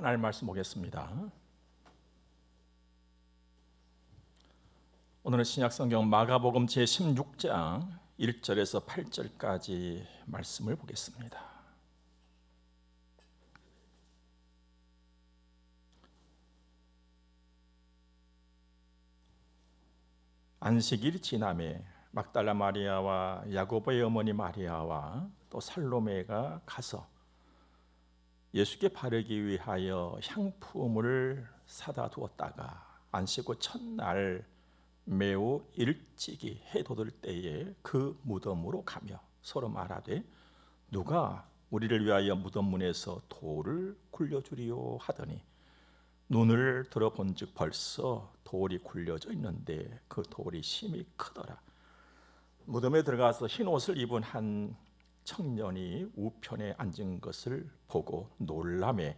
하나님 말씀 보겠습니다. 오늘은 신약성경 마가복음 제16장 1절에서 8절까지 말씀을 보겠습니다. 안식일이 지남에 막달라 마리아와 야고보의 어머니 마리아와 또 살로메가 가서 예수께 바르기 위하여 향품을 사다 두었다가 안식 후 첫날 매우 일찍이 해 돋을 때에 그 무덤으로 가며 서로 말하되 누가 우리를 위하여 무덤 문에서 돌을 굴려주리요 하더니 눈을 들어본즉 벌써 돌이 굴려져 있는데 그 돌이 심히 크더라. 무덤에 들어가서 흰 옷을 입은 한 청년이 우편에 앉은 것을 보고 놀라매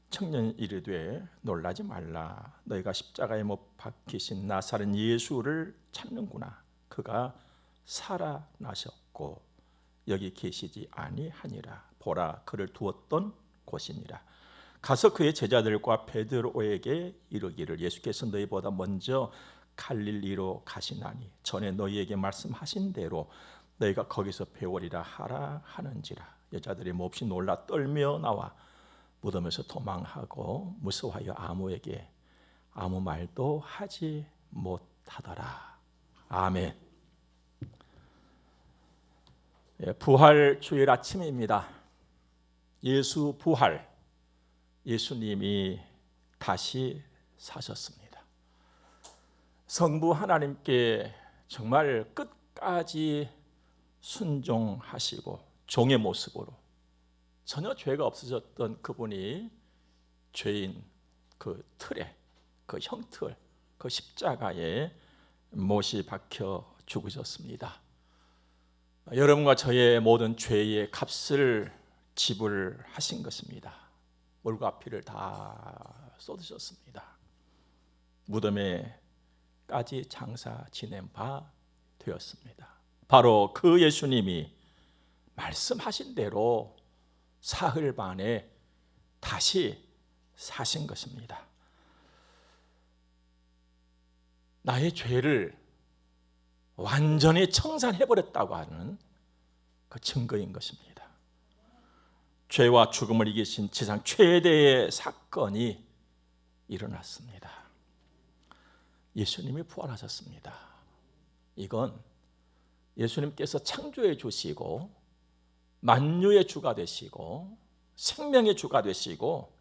청년이 이르되 놀라지 말라. 너희가 십자가에 못 박히신 나사렛 예수를 찾는구나. 그가 살아나셨고 여기 계시지 아니하니라. 보라, 그를 두었던 곳이니라. 가서 그의 제자들과 베드로에게 이르기를 예수께서 너희보다 먼저 갈릴리로 가시나니 전에 너희에게 말씀하신 대로 너희가 거기서 배우리라 하라 하는지라. 여자들이 몹시 놀라 떨며 나와 무덤에서 도망하고 무서워하여 아무에게 아무 말도 하지 못하더라. 아멘. 부활 주일 아침입니다. 예수 부활, 예수님이 다시 사셨습니다. 성부 하나님께 정말 끝까지 순종하시고 종의 모습으로 전혀 죄가 없으셨던 그분이 죄인 그 틀에, 그 형틀, 그 십자가에 못이 박혀 죽으셨습니다. 여러분과 저의 모든 죄의 값을 지불하신 것입니다. 물과 피를 다 쏟으셨습니다. 무덤에까지 장사 지낸 바 되었습니다. 바로 그 예수님이 말씀하신 대로 사흘 만에 다시 사신 것입니다. 나의 죄를 완전히 청산해버렸다고 하는 그 증거인 것입니다. 죄와 죽음을 이기신 지상 최대의 사건이 일어났습니다. 예수님이 부활하셨습니다. 이건 예수님께서 창조해 주시고 만유의 주가 되시고 생명의 주가 되시고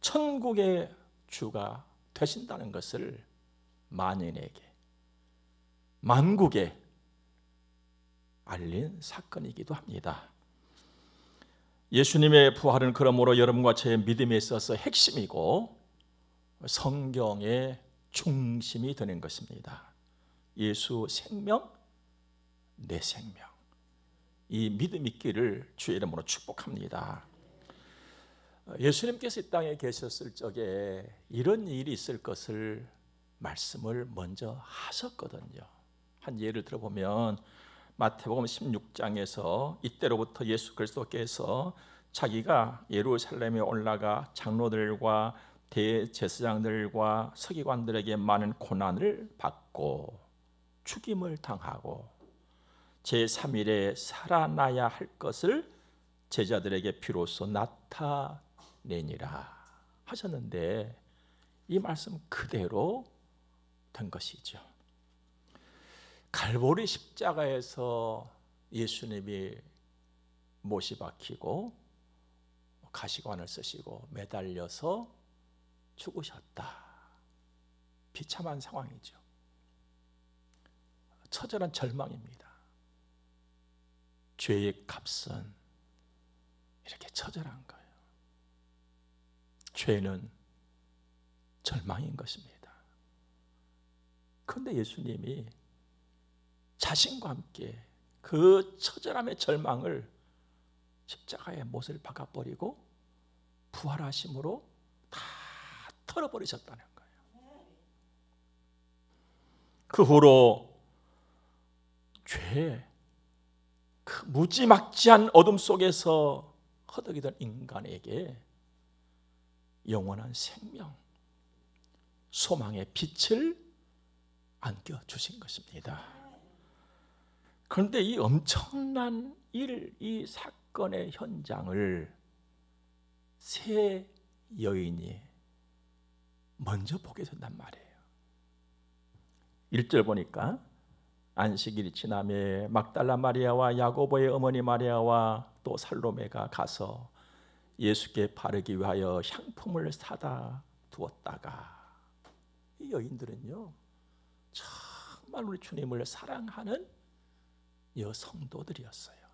천국의 주가 되신다는 것을 만인에게, 만국에 알린 사건이기도 합니다. 예수님의 부활은 그러므로 여러분과 저의 믿음에 있어서 핵심이고 성경의 중심이 되는 것입니다. 예수 생명, 내 생명. 이 믿음 있기를 주의 이름으로 축복합니다. 예수님께서 이 땅에 계셨을 적에 이런 일이 있을 것을 말씀을 먼저 하셨거든요. 한 예를 들어보면 마태복음 16장에서 이때로부터 예수 그리스도께서 자기가 예루살렘에 올라가 장로들과 대제사장들과 서기관들에게 많은 고난을 받고 죽임을 당하고 제3일에 살아나야 할 것을 제자들에게 비로소 나타내니라 하셨는데 이 말씀 그대로 된 것이죠. 갈보리 십자가에서 예수님이 못이 박히고 가시관을 쓰시고 매달려서 죽으셨다. 비참한 상황이죠. 처절한 절망입니다. 죄의 값은 이렇게 처절한 거예요. 죄는 절망인 것입니다. 그런데 예수님이 자신과 함께 그 처절함의 절망을 십자가에 못을 박아버리고 부활하심으로 다 털어버리셨다는 거예요. 그 후로 죄, 그 무지막지한 어둠 속에서 허덕이던 인간에게 영원한 생명, 소망의 빛을 안겨주신 것입니다. 그런데 이 엄청난 이 사건의 현장을 세 여인이 먼저 보게 된단 말이에요. 1절 보니까 안식일이 지남에 막달라 마리아와 야고보의 어머니 마리아와 또 살로메가 가서 예수께 바르기 위하여 향품을 사다 두었다가, 이 여인들은요 정말 우리 주님을 사랑하는 여성도들이었어요.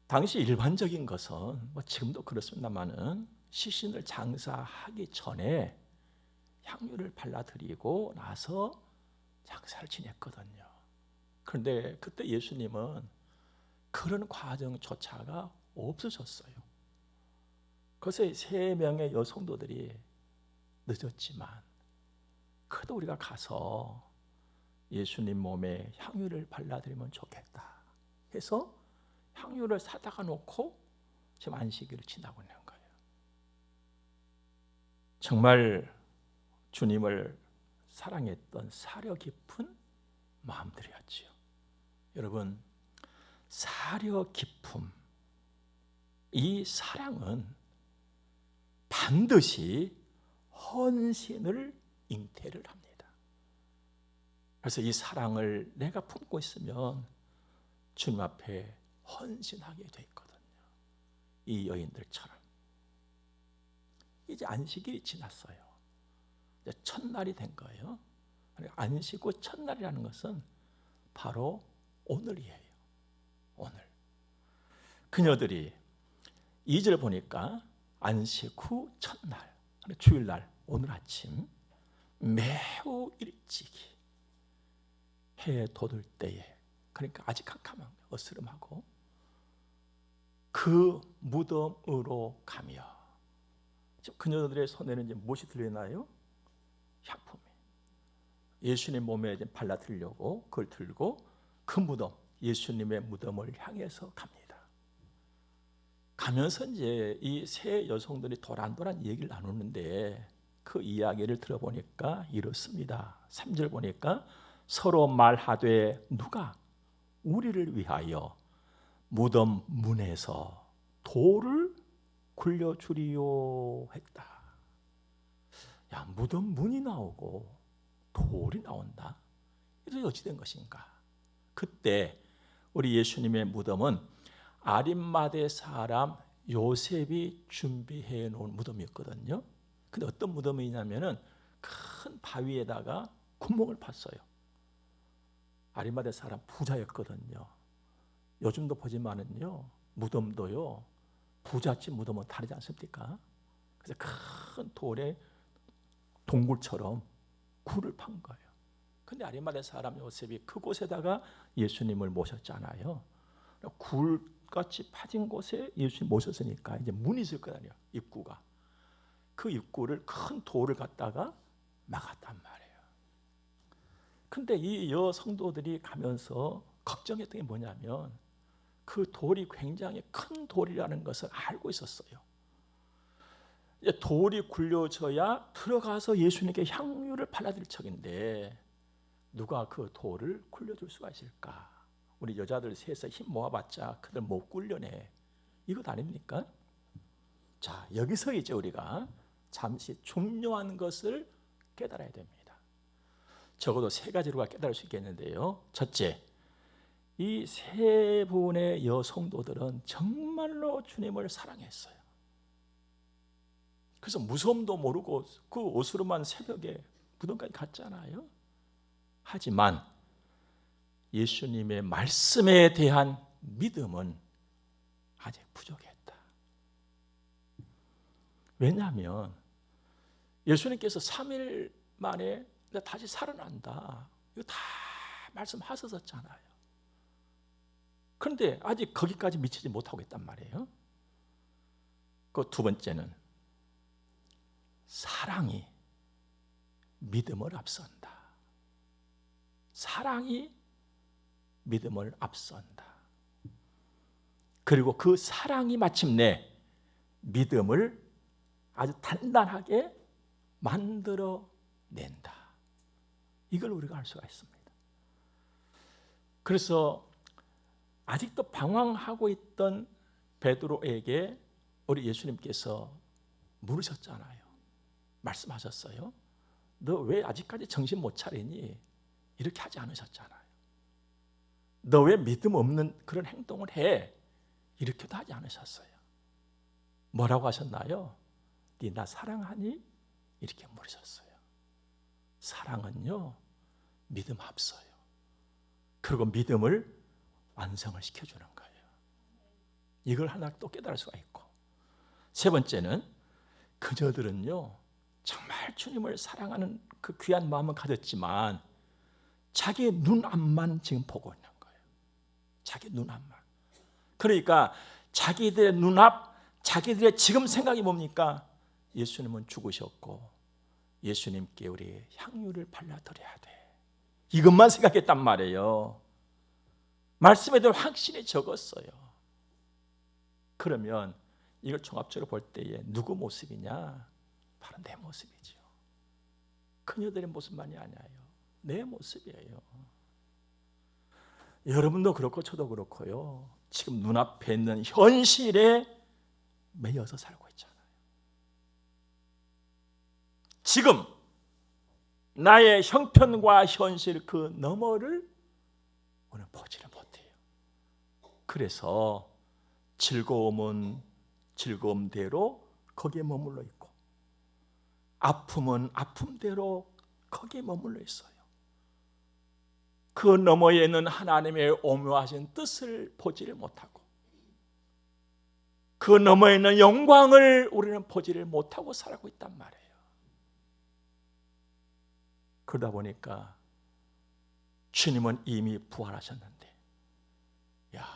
당시 일반적인 것은 지금도 그렇습니다만은 시신을 장사하기 전에 향유를 발라드리고 나서 장사를 지냈거든요. 그런데 그때 예수님은 그런 과정조차가 없으셨어요. 그래서 3명의 여성도들이 늦었지만 그래도 우리가 가서 예수님 몸에 향유를 발라드리면 좋겠다 해서 향유를 사다가 놓고 지금 안식일을 지나고 있는 거예요. 정말 주님을 사랑했던 사려 깊은 마음들이었지요. 여러분, 사려 깊음, 이 사랑은 반드시 헌신을 잉태를 합니다. 그래서 이 사랑을 내가 품고 있으면 주님 앞에 헌신하게 돼 있거든요. 이 여인들처럼. 이제 안식일이 지났어요. 이제 첫날이 된 거예요. 안식 후 첫날이라는 것은 바로 오늘이에요. 오늘. 그녀들이 2절 보니까 안식 후 첫날, 주일날 오늘 아침 매우 일찍이 해 돋을 때에, 그러니까 아직 캄캄한 어스름하고 그 무덤으로 가며, 지금 그녀들의 손에는 이제 무엇이 들려있나요? 향품이. 예수님 몸에 이제 발라드리려고 그걸 들고 그 무덤, 예수님의 무덤을 향해서 갑니다. 가면서 이제 이 세 여성들이 도란도란 얘기를 나누는데 그 이야기를 들어보니까 이렇습니다. 3절 보니까 서로 말하되 누가 우리를 위하여 무덤 문에서 돌을 굴려주리요 했다. 야, 무덤 문이 나오고 돌이 나온다. 이게 어찌 된 것인가? 그때 우리 예수님의 무덤은 아림마대 사람 요셉이 준비해 놓은 무덤이었거든요. 근데 어떤 무덤이냐면은 큰 바위에다가 구멍을 팠어요. 아림마대 사람 부자였거든요. 요즘도 보지만은요, 무덤도요, 부잣집 무덤은 다르지 않습니까? 그래서 큰 돌에 동굴처럼 굴을 판 거예요. 근데 아리마대 사람 요셉이 그곳에다가 예수님을 모셨잖아요. 굴같이 파진 곳에 예수님 모셨으니까 이제 문이 있을 거아니에요. 입구가. 그 입구를 큰 돌을 갖다가 막았단 말이에요. 근데 이 여성도들이 가면서 걱정했던 게 뭐냐면 그 돌이 굉장히 큰 돌이라는 것을 알고 있었어요. 돌이 굴려져야 들어가서 예수님께 향유를 발라드릴 척인데 누가 그 돌을 굴려줄 수가 있을까? 우리 여자들 셋에서 힘 모아봤자 그들 못 굴려내. 이것 아닙니까? 자, 여기서 이제 우리가 잠시 중요한 것을 깨달아야 됩니다. 적어도 3가지로 깨달을 수 있겠는데요. 첫째, 이 3분의 여성도들은 정말로 주님을 사랑했어요. 그래서 무서움도 모르고 그 옷으로만 새벽에 무덤까지 갔잖아요. 하지만 예수님의 말씀에 대한 믿음은 아직 부족했다. 왜냐하면 예수님께서 3일 만에 다시 살아난다, 이거 다 말씀하셨잖아요. 그런데 아직 거기까지 미치지 못하고 있단 말이에요. 그 두 번째는 사랑이 믿음을 앞선다. 사랑이 믿음을 앞선다. 그리고 그 사랑이 마침내 믿음을 아주 단단하게 만들어낸다. 이걸 우리가 알 수가 있습니다. 그래서 아직도 방황하고 있던 베드로에게 우리 예수님께서 물으셨잖아요. 말씀하셨어요. 너 왜 아직까지 정신 못 차리니? 이렇게 하지 않으셨잖아요. 너 왜 믿음 없는 그런 행동을 해? 이렇게도 하지 않으셨어요. 뭐라고 하셨나요? 네 나 사랑하니? 이렇게 물으셨어요. 사랑은요, 믿음 앞서요. 그리고 믿음을 완성을 시켜주는 거예요. 이걸 하나 또 깨달을 수가 있고, 세 번째는 그녀들은요 정말 주님을 사랑하는 그 귀한 마음을 가졌지만 자기의 눈앞만 지금 보고 있는 거예요. 자기 눈앞만. 그러니까 자기들의 눈앞, 자기들의 지금 생각이 뭡니까? 예수님은 죽으셨고 예수님께 우리 향유를 발라드려야 돼. 이것만 생각했단 말이에요. 말씀에 대한 확신이 적었어요. 그러면 이걸 종합적으로 볼 때에 누구 모습이냐? 바로 내 모습이죠. 그녀들의 모습만이 아니에요. 내 모습이에요. 여러분도 그렇고 저도 그렇고요. 지금 눈앞에 있는 현실에 매여서 살고 있잖아요. 지금 나의 형편과 현실 그 너머를 오늘 보지를 못해요. 그래서 즐거움은 즐거움대로 거기에 머물러 있고 아픔은 아픔대로 거기에 머물러 있어요. 그 너머에는 하나님의 오묘하신 뜻을 보지를 못하고 그 너머에는 영광을 우리는 보지를 못하고 살고 있단 말이에요. 그러다 보니까 주님은 이미 부활하셨는데 야,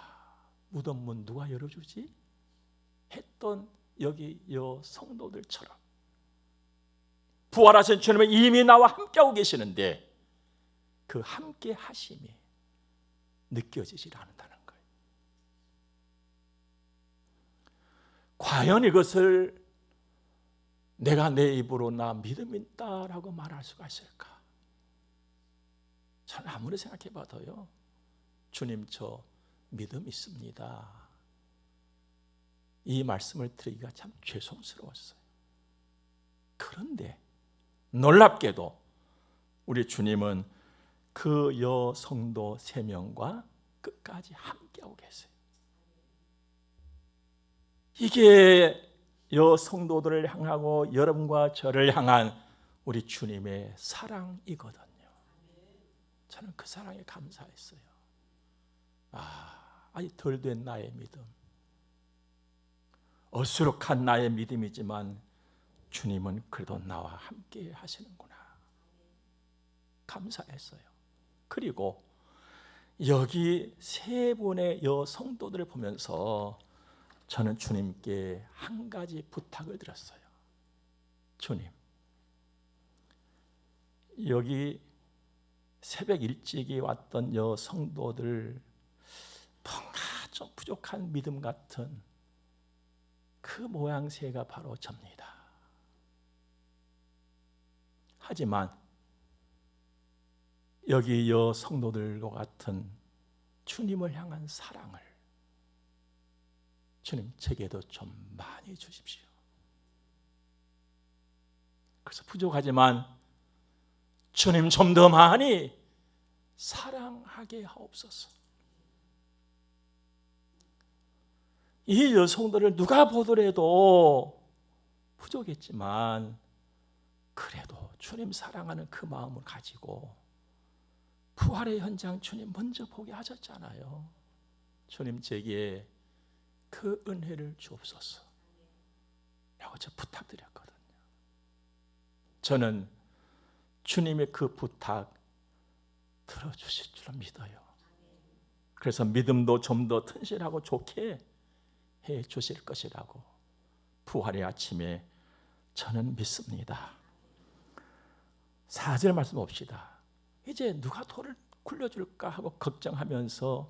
무덤 문 누가 열어주지? 했던 여기 여 성도들처럼 부활하신 주님은 이미 나와 함께하고 계시는데 그 함께 하심이 느껴지질 않는다는 거예요. 과연 이것을 내가 내 입으로 나 믿음 있다라고 말할 수가 있을까? 저는 아무리 생각해봐도요, 주님 저 믿음 있습니다, 이 말씀을 드리기가 참 죄송스러웠어요. 그런데 놀랍게도 우리 주님은 그 여성도 3명과 끝까지 함께하고 계세요. 이게 여성도들을 향하고 여러분과 저를 향한 우리 주님의 사랑이거든요. 저는 그 사랑에 감사했어요. 아직 덜 된 나의 믿음, 어수룩한 나의 믿음이지만 주님은 그래도 나와 함께 하시는구나. 감사했어요. 그리고 여기 3분의 여성도들을 보면서 저는 주님께 한 가지 부탁을 드렸어요. 주님, 여기 새벽 일찍이 왔던 여성도들 뭔가 좀 부족한 믿음 같은 그 모양새가 바로 접니다. 하지만 여기 여성도들과 같은 주님을 향한 사랑을 주님 제게도 좀 많이 주십시오. 그래서 부족하지만 주님 좀 더 많이 사랑하게 하옵소서. 이 여성들을 누가 보더라도 부족했지만 그래도 주님 사랑하는 그 마음을 가지고 부활의 현장 주님 먼저 보게 하셨잖아요. 주님 제게 그 은혜를 주옵소서 라고 저 부탁드렸거든요. 저는 주님의 그 부탁 들어주실 줄 믿어요. 그래서 믿음도 좀 더 튼실하고 좋게 해 주실 것이라고 부활의 아침에 저는 믿습니다. 4절 말씀 봅시다. 이제 누가 돌을 굴려줄까 하고 걱정하면서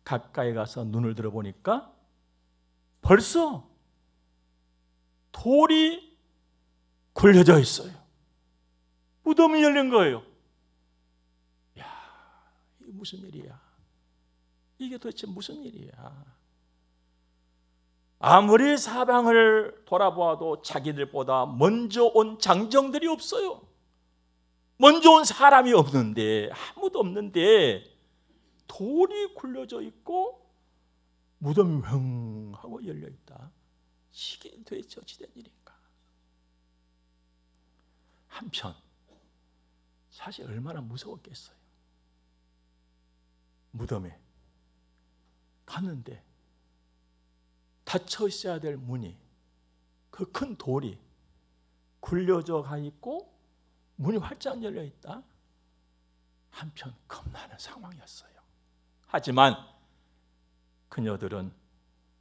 가까이 가서 눈을 들어보니까 벌써 돌이 굴려져 있어요. 무덤이 열린 거예요. 야, 이게 무슨 일이야? 이게 도대체 무슨 일이야? 아무리 사방을 돌아보아도 자기들보다 먼저 온 장정들이 없어요. 먼저 온 사람이 없는데, 아무도 없는데 돌이 굴려져 있고 무덤이 휑 하고 열려 있다. 이게 도대체 어찌된 일인가? 한편 사실 얼마나 무서웠겠어요. 무덤에 갔는데 닫혀 있어야 될 문이, 그 큰 돌이 굴려져 가 있고 문이 활짝 열려 있다. 한편 겁나는 상황이었어요. 하지만 그녀들은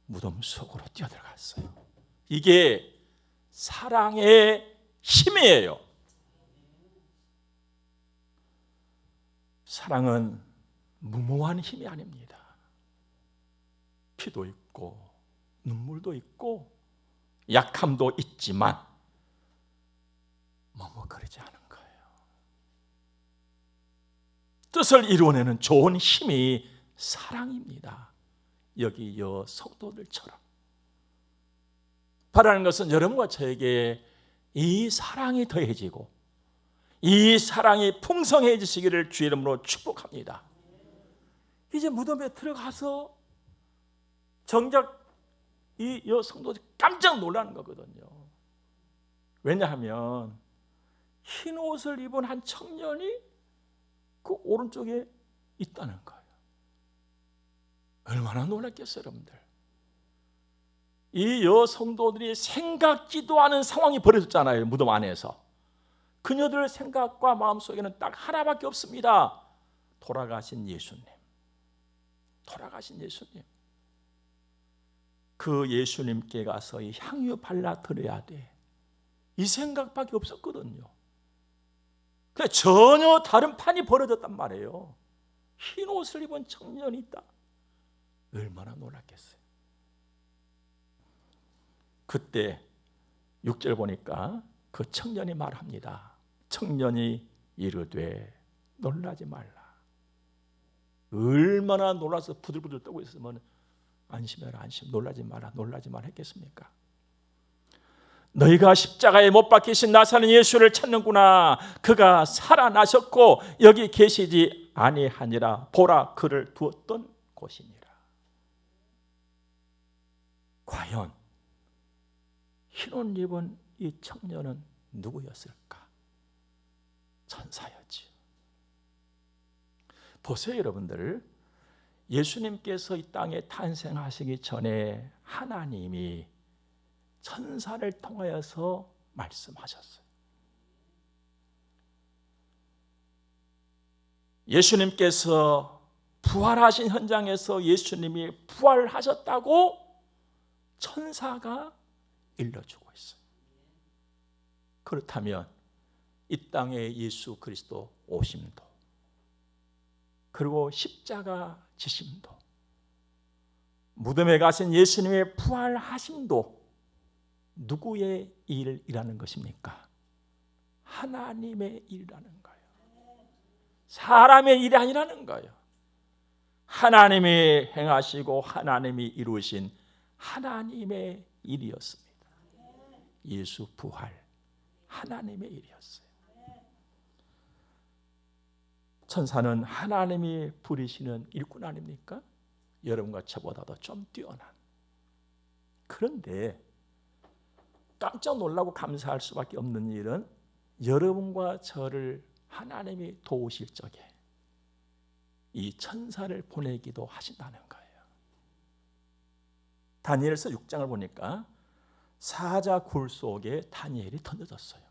무덤 속으로 뛰어들어갔어요. 이게 사랑의 힘이에요. 사랑은 무모한 힘이 아닙니다. 피도 있고 눈물도 있고 약함도 있지만 머뭇거리지 않은 거예요. 뜻을 이루어내는 좋은 힘이 사랑입니다. 여기 성도들처럼 바라는 것은 여러분과 저에게 이 사랑이 더해지고 이 사랑이 풍성해지시기를 주의 이름으로 축복합니다. 이제 무덤에 들어가서 정작 이 성도들이 깜짝 놀라는 거거든요. 왜냐하면 흰 옷을 입은 한 청년이 그 오른쪽에 있다는 거예요. 얼마나 놀랐겠어요, 여러분들. 이 여성도들이 생각지도 않은 상황이 벌어졌잖아요, 무덤 안에서. 그녀들 생각과 마음속에는 딱 하나밖에 없습니다. 돌아가신 예수님. 돌아가신 예수님. 그 예수님께 가서 이 향유 발라 드려야 돼. 이 생각밖에 없었거든요. 근데 전혀 다른 판이 벌어졌단 말이에요. 흰 옷을 입은 청년이 있다. 얼마나 놀랐겠어요. 그때 6절 보니까 그 청년이 말합니다. 청년이 이르되 놀라지 말라. 얼마나 놀라서 부들부들 떨고 있으면 안심해라, 안심, 놀라지 마라, 놀라지 마라 했겠습니까? 너희가 십자가에 못 박히신 나사렛 예수를 찾는구나. 그가 살아나셨고 여기 계시지 아니하니라. 보라, 그를 두었던 곳이니라. 과연 흰옷 입은 이 청년은 누구였을까? 천사였지요. 보세요, 여러분들. 예수님께서 이 땅에 탄생하시기 전에 하나님이 천사를 통하여서 말씀하셨어요. 예수님께서 부활하신 현장에서 예수님이 부활하셨다고 천사가 일러주고 있어요. 그렇다면 이 땅에 예수 그리스도 오심도, 그리고 십자가 지심도, 무덤에 가신 예수님의 부활하심도 누구의 일이라는 것입니까? 하나님의 일이라는 거예요. 사람의 일이 아니라는 거예요. 하나님이 행하시고 하나님이 이루신 하나님의 일이었습니다. 예수 부활, 하나님의 일이었어요. 천사는 하나님이 부리시는 일꾼 아닙니까? 여러분과 저보다도 좀 뛰어난. 그런데 깜짝 놀라고 감사할 수밖에 없는 일은 여러분과 저를 하나님이 도우실 적에 이 천사를 보내기도 하신다는 거예요. 다니엘서 6장을 보니까 사자 굴 속에 다니엘이 던져졌어요.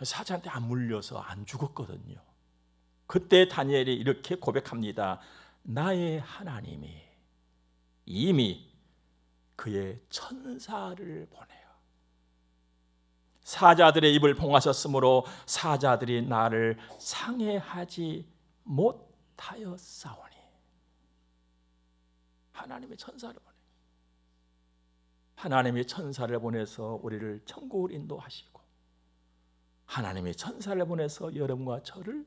사자한테 안 물려서 안 죽었거든요. 그때 다니엘이 이렇게 고백합니다. 나의 하나님이 이미 그의 천사를 보내요. 사자들의 입을 봉하셨으므로 사자들이 나를 상해하지 못하였사오니. 하나님의 천사를 보내요. 하나님이 천사를 보내서 우리를 천국을 인도하시고 하나님이 천사를 보내서 여러분과 저를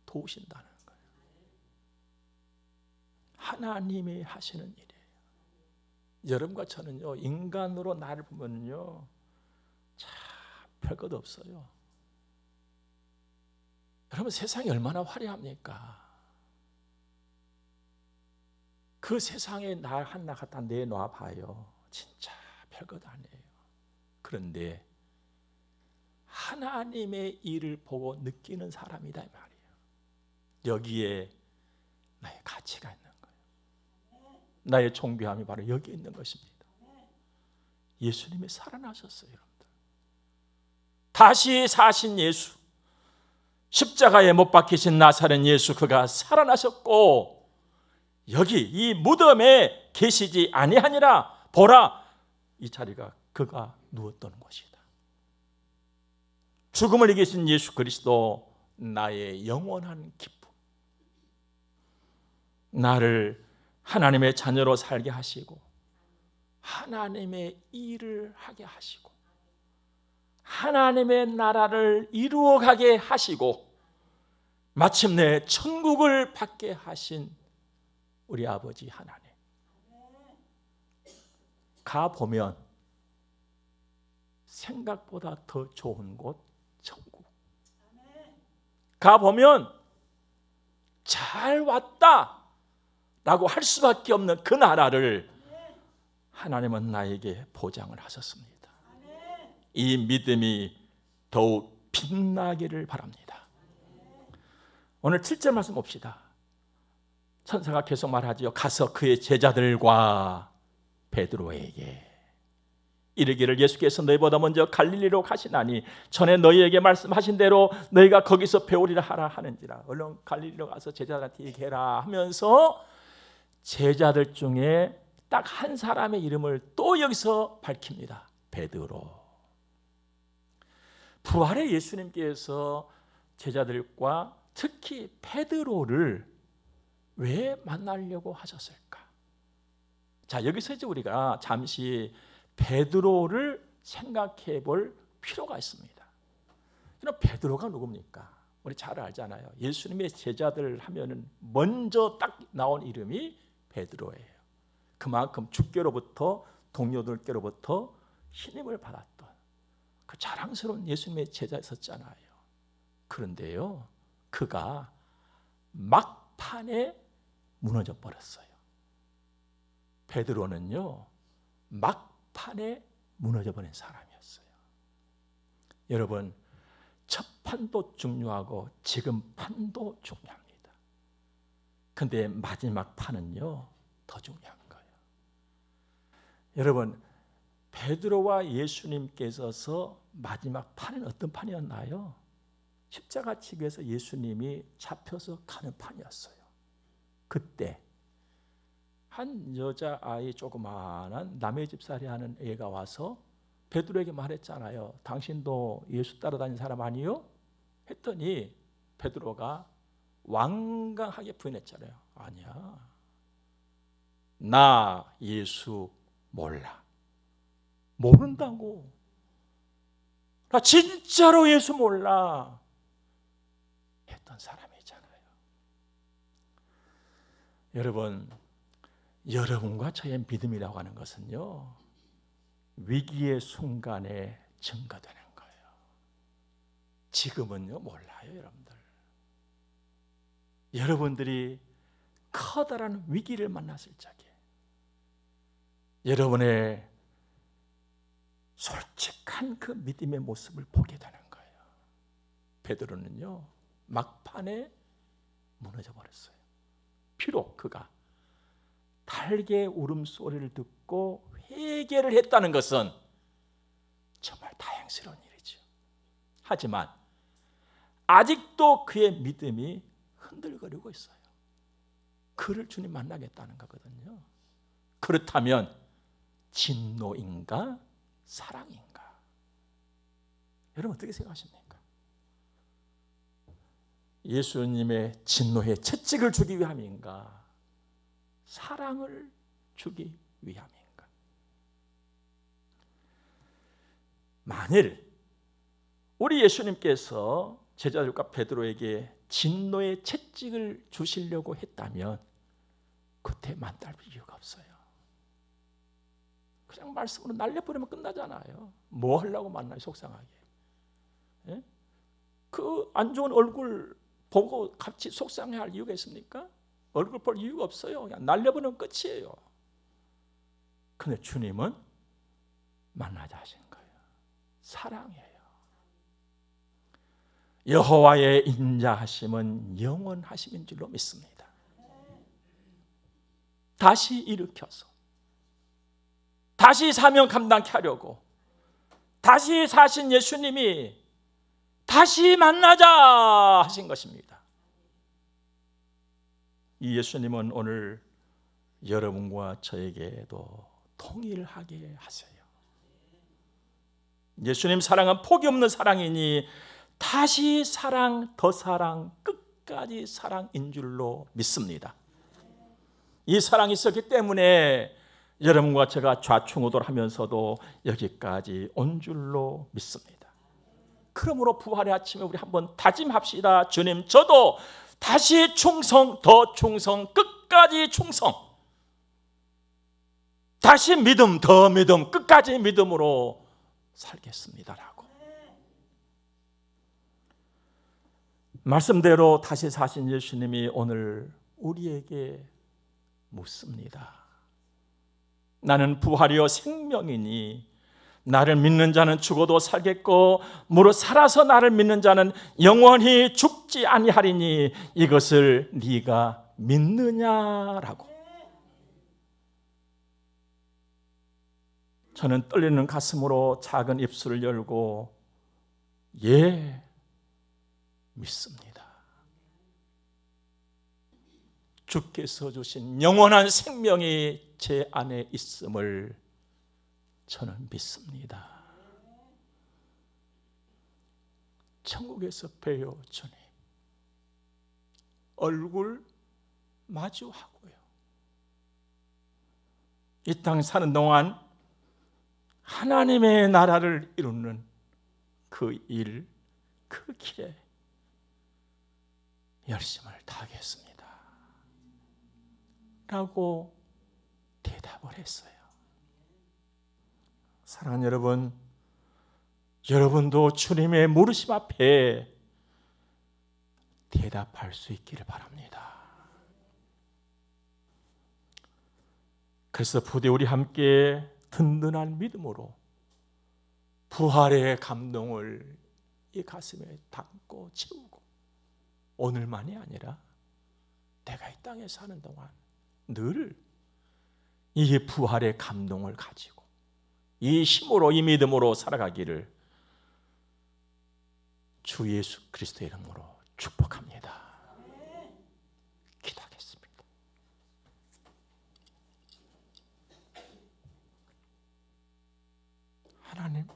도우신다는 거예요. 하나님이 하시는 일이에요. 여러분과 저는요, 인간으로 나를 보면요, 참 별것 없어요. 여러분, 세상이 얼마나 화려합니까? 그 세상에 날 하나 갖다 내놔 봐요. 진짜 별것 아니에요. 그런데 하나님의 일을 보고 느끼는 사람이다 이 말이에요. 여기에 나의 가치가 있는 거예요. 나의 존귀함이 바로 여기 있는 것입니다. 예수님이 살아나셨어요, 여러분들. 다시 사신 예수, 십자가에 못 박히신 나사렛 예수, 그가 살아나셨고 여기 이 무덤에 계시지 아니하니라. 보라, 이 자리가 그가 누웠던 곳이다. 죽음을 이기신 예수 그리스도, 나의 영원한 기쁨, 나를 하나님의 자녀로 살게 하시고 하나님의 일을 하게 하시고 하나님의 나라를 이루어가게 하시고 마침내 천국을 받게 하신 우리 아버지 하나님, 가보면 생각보다 더 좋은 곳 천국, 가보면 잘 왔다 라고 할 수밖에 없는 그 나라를 하나님은 나에게 보장을 하셨습니다. 이 믿음이 더욱 빛나기를 바랍니다. 오늘 7절 말씀 봅시다. 천사가 계속 말하지요. 가서 그의 제자들과 베드로에게 이르기를, 예수께서 너희보다 먼저 갈릴리로 가시나니 전에 너희에게 말씀하신 대로 너희가 거기서 배우리라 하라 하는지라. 얼른 갈릴리로 가서 제자들한테 얘기해라 하면서 제자들 중에 딱 한 사람의 이름을 또 여기서 밝힙니다. 베드로. 부활의 예수님께서 제자들과 특히 베드로를 왜 만나려고 하셨을까? 자, 여기서 이제 우리가 잠시 베드로를 생각해 볼 필요가 있습니다. 그럼 베드로가 누굽니까? 우리 잘 알잖아요. 예수님의 제자들 하면은 먼저 딱 나온 이름이 베드로예요. 그만큼 주께로부터, 동료들께로부터 신임을 받았던 그 자랑스러운 예수님의 제자였었잖아요. 그런데요, 그가 막판에 무너져 버렸어요. 베드로는요, 막판에 무너져 버린 사람이었어요. 여러분, 첫 판도 중요하고 지금 판도 중요합니다. 근데 마지막 판은요, 더 중요한 거예요. 여러분, 베드로와 예수님께서 마지막 판은 어떤 판이었나요? 십자가 지기 위해서 예수님이 잡혀서 가는 판이었어요. 그때 한 여자아이, 조그마한 남의 집살이 하는 애가 와서 베드로에게 말했잖아요. 당신도 예수 따라다니는 사람 아니요? 했더니 베드로가 완강하게 부인했잖아요. 아니야, 나 예수 몰라. 모른다고. 나 진짜로 예수 몰라 했던 사람이잖아요. 여러분, 여러분과 저의 믿음이라고 하는 것은요, 위기의 순간에 증거되는 거예요. 지금은요, 몰라요, 여러분들. 여러분들이 커다란 위기를 만났을 적에 여러분의 솔직한 그 믿음의 모습을 보게 되는 거예요. 베드로는요, 막판에 무너져 버렸어요. 비록 그가 달개 울음소리를 듣고 회개를 했다는 것은 정말 다행스러운 일이죠. 하지만 아직도 그의 믿음이 흔들거리고 있어요. 그를 주님 만나겠다는 거거든요. 그렇다면 진노인가 사랑인가? 여러분 어떻게 생각하십니까? 예수님의 진노에 채찍을 주기 위함인가? 사랑을 주기 위함인가? 만일 우리 예수님께서 제자들과 베드로에게 진노의 채찍을 주시려고 했다면 그때 만날 이유가 없어요. 그냥 말씀으로 날려버리면 끝나잖아요. 뭐 하려고 만나요, 속상하게. 예? 그 안 좋은 얼굴 보고 같이 속상해할 이유가 있습니까? 얼굴 볼 이유가 없어요. 그냥 날려버리면 끝이에요. 근데 주님은 만나자 하신 거예요. 사랑이에요. 여호와의 인자하심은 영원하심인 줄로 믿습니다. 다시 일으켜서 다시 사명 감당케 하려고 다시 사신 예수님이 다시 만나자 하신 것입니다. 이 예수님은 오늘 여러분과 저에게도 통일하게 하세요. 예수님 사랑은 포기 없는 사랑이니 다시 사랑, 더 사랑, 끝까지 사랑인 줄로 믿습니다. 이 사랑이 있었기 때문에 여러분과 제가 좌충우돌하면서도 여기까지 온 줄로 믿습니다. 그러므로 부활의 아침에 우리 한번 다짐합시다. 주님, 저도 다시 충성, 더 충성, 끝까지 충성, 다시 믿음, 더 믿음, 끝까지 믿음으로 살겠습니다라고. 말씀대로 다시 사신 예수님이 오늘 우리에게 묻습니다. 나는 부활이요 생명이니 나를 믿는 자는 죽어도 살겠고 무릇 살아서 나를 믿는 자는 영원히 죽지 아니하리니 이것을 네가 믿느냐라고. 저는 떨리는 가슴으로 작은 입술을 열고 예, 믿습니다. 주께서 주신 영원한 생명이 제 안에 있음을 저는 믿습니다. 천국에서 봬요, 주님. 얼굴 마주하고요. 이 땅 사는 동안 하나님의 나라를 이루는 그 일, 그 길에 열심을 다하겠습니다 라고 대답을 했어요. 사랑하는 여러분, 여러분도 주님의 물으심 앞에 대답할 수 있기를 바랍니다. 그래서 부디 우리 함께 든든한 믿음으로 부활의 감동을 이 가슴에 담고 채우고 오늘만이 아니라 내가 이 땅에 사는 동안 늘 이 부활의 감동을 가지고 이 힘으로 이 믿음으로 살아가기를 주 예수 그리스도의 이름으로 축복합니다. 기도하겠습니다. 하나님,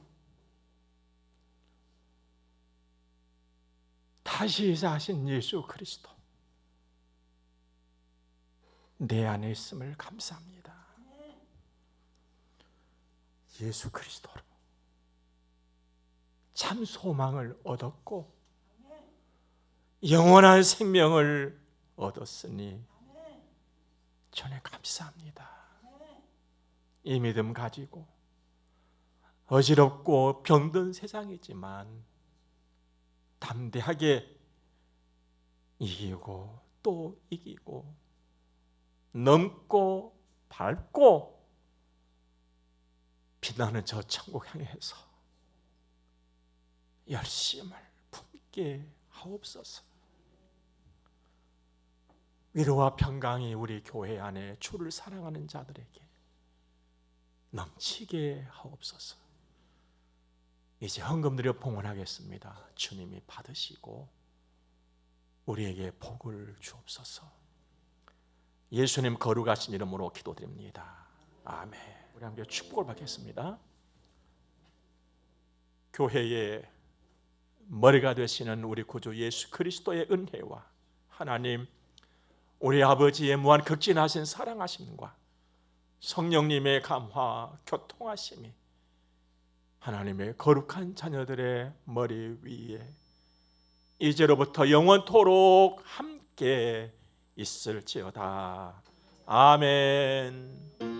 다시 사신 예수 그리스도 내 안에 있음을 감사합니다. 예수 그리스도로 참 소망을 얻었고 영원한 생명을 얻었으니 전에 감사합니다. 이 믿음 가지고 어지럽고 병든 세상이지만 담대하게 이기고 또 이기고 넘고 밟고 빛나는 저 천국 향해서 열심을 품게 하옵소서. 위로와 평강이 우리 교회 안에 주를 사랑하는 자들에게 넘치게 하옵소서. 이제 헌금 드려 봉헌하겠습니다. 주님이 받으시고 우리에게 복을 주옵소서. 예수님 거룩하신 이름으로 기도드립니다. 아멘. 우리 함께 축복을 받겠습니다. 교회의 머리가 되시는 우리 구주 예수 그리스도의 은혜와 하나님 우리 아버지의 무한 극진하신 사랑하심과 성령님의 감화 교통하심이 하나님의 거룩한 자녀들의 머리 위에 이제로부터 영원토록 함께 있을지어다. 아멘.